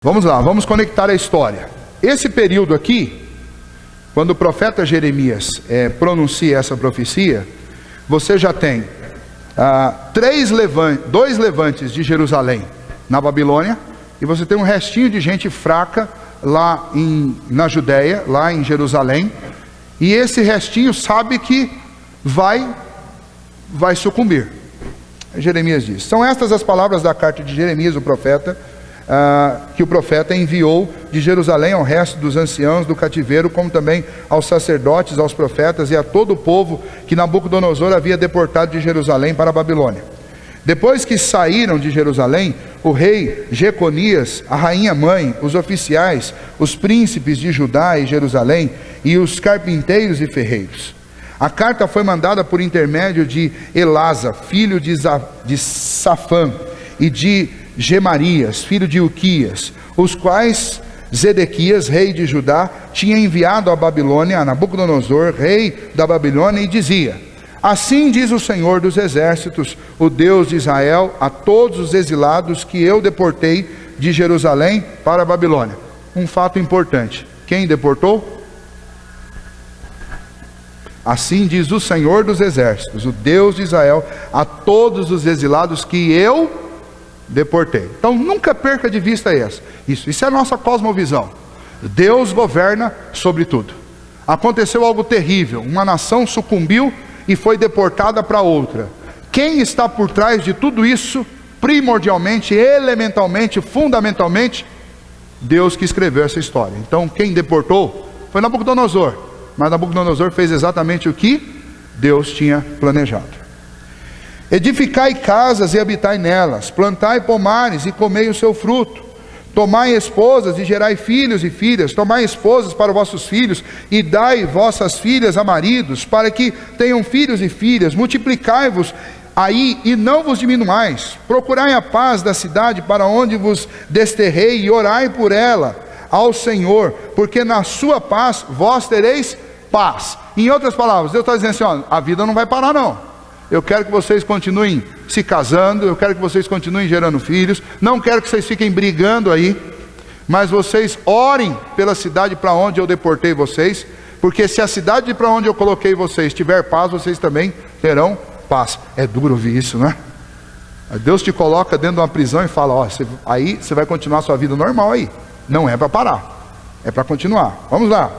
Vamos lá, vamos conectar a história. Esse período aqui, quando o profeta Jeremias pronuncia essa profecia, você já tem dois levantes de Jerusalém na Babilônia, e você tem um restinho de gente fraca lá na Judéia, lá em Jerusalém, e esse restinho sabe que vai sucumbir. Jeremias diz: são estas as palavras da carta de Jeremias, o profeta, que o profeta enviou de Jerusalém ao resto dos anciãos do cativeiro, como também aos sacerdotes, aos profetas e a todo o povo que Nabucodonosor havia deportado de Jerusalém para a Babilônia. Depois que saíram de Jerusalém, o rei Jeconias, a rainha mãe, os oficiais, os príncipes de Judá e Jerusalém e os carpinteiros e ferreiros. A carta foi mandada por intermédio de Elasa, filho de Safã, e de Gemarias, filho de Uquias, os quais Zedequias, rei de Judá, tinha enviado à Babilônia, a Nabucodonosor, rei da Babilônia, e dizia: assim diz o Senhor dos exércitos, o Deus de Israel, a todos os exilados que eu deportei de Jerusalém para a Babilônia. Um fato importante: quem deportou? Assim diz o Senhor dos exércitos, o Deus de Israel, a todos os exilados que eu deportei. Então nunca perca de vista isso é a nossa cosmovisão. Deus governa sobre tudo. Aconteceu algo terrível, uma nação sucumbiu e foi deportada para outra. Quem está por trás de tudo isso? Primordialmente, elementalmente, fundamentalmente, Deus que escreveu essa história. Então quem deportou foi Nabucodonosor, mas Nabucodonosor fez exatamente o que Deus tinha planejado. Edificai casas e habitai nelas, plantai pomares e comei o seu fruto, tomai esposas e gerai filhos e filhas, tomai esposas para vossos filhos e dai vossas filhas a maridos, para que tenham filhos e filhas, multiplicai-vos aí e não vos diminuais, procurai a paz da cidade para onde vos desterrei e orai por ela ao Senhor, porque na sua paz vós tereis paz. Em outras palavras, Deus está dizendo assim: ó, a vida não vai parar não. Eu quero que vocês continuem se casando, eu quero que vocês continuem gerando filhos, não quero que vocês fiquem brigando aí, mas vocês orem pela cidade para onde eu deportei vocês, porque se a cidade para onde eu coloquei vocês tiver paz, vocês também terão paz. É duro ouvir isso, né? Deus te coloca dentro de uma prisão e fala: ó, aí você vai continuar a sua vida normal aí, não é para parar, é para continuar. Vamos lá,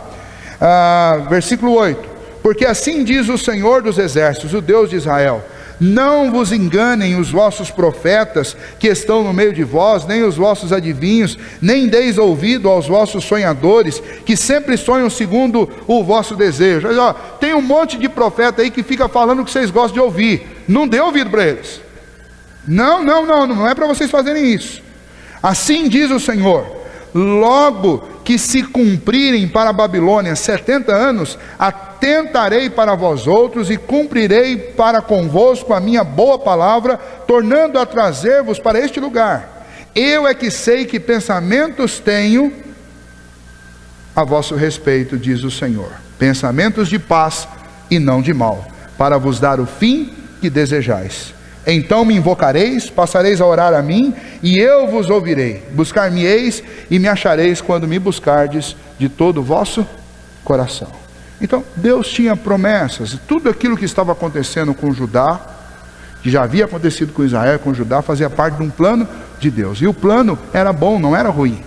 versículo 8. Porque assim diz o Senhor dos exércitos, o Deus de Israel: não vos enganem os vossos profetas que estão no meio de vós, nem os vossos adivinhos, nem deis ouvido aos vossos sonhadores, que sempre sonham segundo o vosso desejo. Mas, ó, tem um monte de profeta aí que fica falando o que vocês gostam de ouvir. Não dê ouvido para eles. Não é para vocês fazerem isso. Assim diz o Senhor: logo que se cumprirem para a Babilônia 70 anos, atentarei para vós outros e cumprirei para convosco a minha boa palavra, tornando a trazer-vos para este lugar. Eu é que sei que pensamentos tenho a vosso respeito, diz o Senhor, pensamentos de paz e não de mal, para vos dar o fim que desejais. Então me invocareis, passareis a orar a mim, e eu vos ouvirei. Buscar-me-eis e me achareis quando me buscardes de todo o vosso coração. Então Deus tinha promessas. Tudo aquilo que estava acontecendo com Judá, que já havia acontecido com Israel e com Judá, fazia parte de um plano de Deus. E o plano era bom, não era ruim.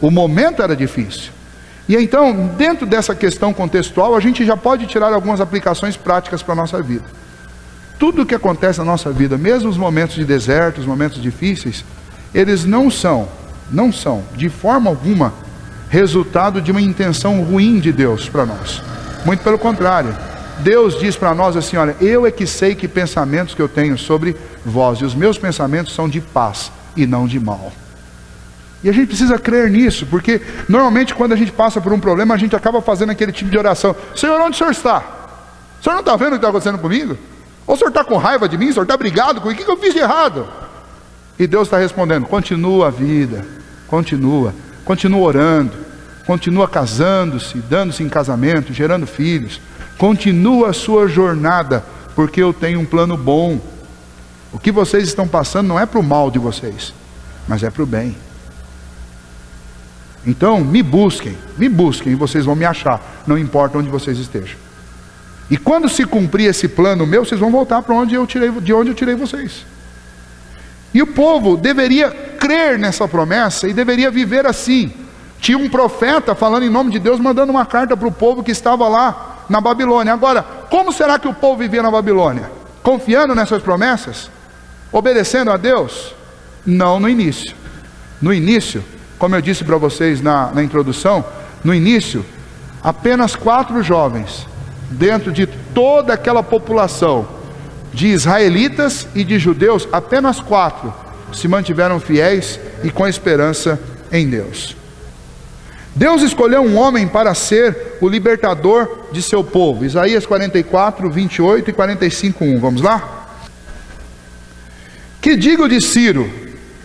O momento era difícil. E então, dentro dessa questão contextual, a gente já pode tirar algumas aplicações práticas para a nossa vida. Tudo o que acontece na nossa vida, mesmo os momentos de deserto, os momentos difíceis, eles não são, de forma alguma, resultado de uma intenção ruim de Deus para nós. Muito pelo contrário. Deus diz para nós assim: olha, eu é que sei que pensamentos que eu tenho sobre vós, e os meus pensamentos são de paz e não de mal. E a gente precisa crer nisso, porque normalmente quando a gente passa por um problema, a gente acaba fazendo aquele tipo de oração: Senhor, onde o Senhor está? O Senhor não está vendo o que está acontecendo comigo? Ou o Senhor está com raiva de mim? O Senhor está brigado comigo? O que eu fiz de errado? E Deus está respondendo: continua a vida, continua orando, continua casando-se, dando-se em casamento, gerando filhos, continua a sua jornada, porque eu tenho um plano bom. O que vocês estão passando não é para o mal de vocês, mas é para o bem. Então me busquem e vocês vão me achar, não importa onde vocês estejam. E quando se cumprir esse plano meu, vocês vão voltar para de onde eu tirei vocês. E o povo deveria crer nessa promessa e deveria viver assim. Tinha um profeta falando em nome de Deus, mandando uma carta para o povo que estava lá na Babilônia. Agora, como será que o povo vivia na Babilônia? Confiando nessas promessas? Obedecendo a Deus? Não no início. No início, como eu disse para vocês na introdução, no início, apenas 4 jovens, dentro de toda aquela população de israelitas e de judeus, apenas 4 se mantiveram fiéis e com esperança em Deus. Deus escolheu um homem para ser o libertador de seu povo. Isaías 44, 28 e 45, 1. Vamos lá? Que digo de Ciro?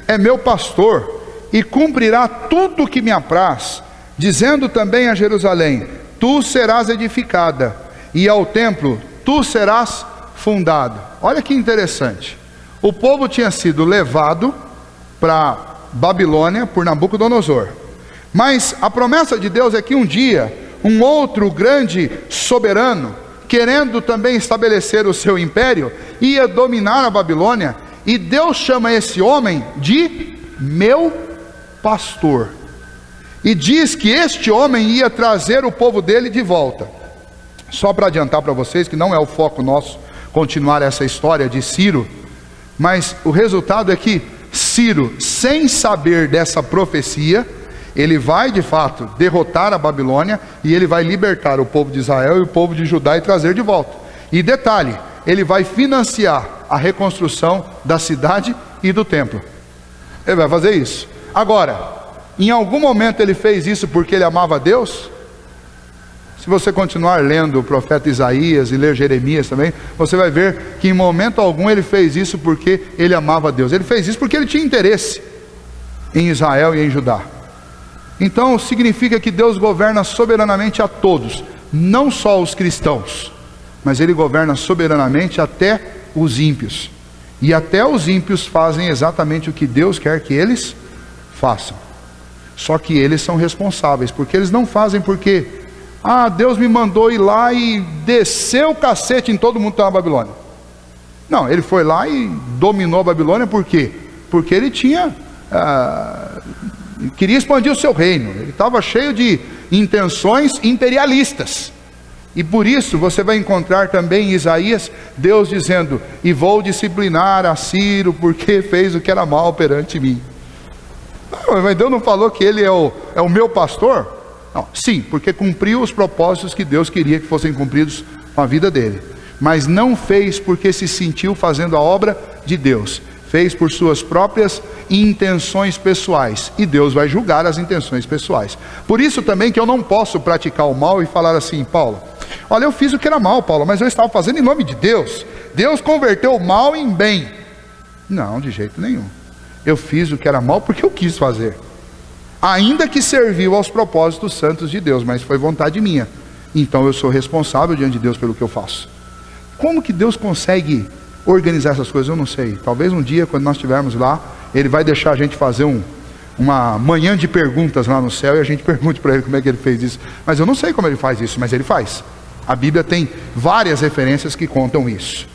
É meu pastor e cumprirá tudo o que me apraz, dizendo também a Jerusalém: tu serás edificada, e ao templo tu serás fundado. Olha que interessante. O povo tinha sido levado para Babilônia por Nabucodonosor. Mas a promessa de Deus é que um dia, um outro grande soberano, querendo também estabelecer o seu império, ia dominar a Babilônia, e Deus chama esse homem de meu pastor. E diz que este homem ia trazer o povo dele de volta. Só para adiantar para vocês que não é o foco nosso continuar essa história de Ciro, mas o resultado é que Ciro, sem saber dessa profecia, ele vai de fato derrotar a Babilônia e ele vai libertar o povo de Israel e o povo de Judá e trazer de volta. E detalhe, ele vai financiar a reconstrução da cidade e do templo. Ele vai fazer isso. Agora, em algum momento ele fez isso porque ele amava a Deus? Se você continuar lendo o profeta Isaías e ler Jeremias também, você vai ver que em momento algum ele fez isso porque ele amava a Deus. Ele fez isso porque ele tinha interesse em Israel e em Judá. Então significa que Deus governa soberanamente a todos, não só os cristãos, mas Ele governa soberanamente até os ímpios. E até os ímpios fazem exatamente o que Deus quer que eles façam. Só que eles são responsáveis, porque eles não fazem porque Deus me mandou ir lá e descer o cacete em todo mundo que está na Babilônia. Não, ele foi lá e dominou a Babilônia. Por quê? Porque ele tinha queria expandir o seu reino. Ele estava cheio de intenções imperialistas. E por isso você vai encontrar também em Isaías Deus dizendo: e vou disciplinar a Ciro porque fez o que era mal perante mim. Mas Deus não falou que ele é o meu pastor? Não, sim, porque cumpriu os propósitos que Deus queria que fossem cumpridos com a vida dele. Mas não fez porque se sentiu fazendo a obra de Deus. Fez por suas próprias intenções pessoais. E Deus vai julgar as intenções pessoais. Por isso também que eu não posso praticar o mal e falar assim: Paulo, olha, eu fiz o que era mal, Paulo, mas eu estava fazendo em nome de Deus. Deus converteu o mal em bem. Não, de jeito nenhum. Eu fiz o que era mal porque eu quis fazer. Ainda que serviu aos propósitos santos de Deus, mas foi vontade minha. Então eu sou responsável diante de Deus pelo que eu faço. Como que Deus consegue organizar essas coisas? Eu não sei. Talvez um dia, quando nós estivermos lá, Ele vai deixar a gente fazer uma manhã de perguntas lá no céu, e a gente pergunte para Ele como é que Ele fez isso. Mas eu não sei como Ele faz isso, mas Ele faz. A Bíblia tem várias referências que contam isso.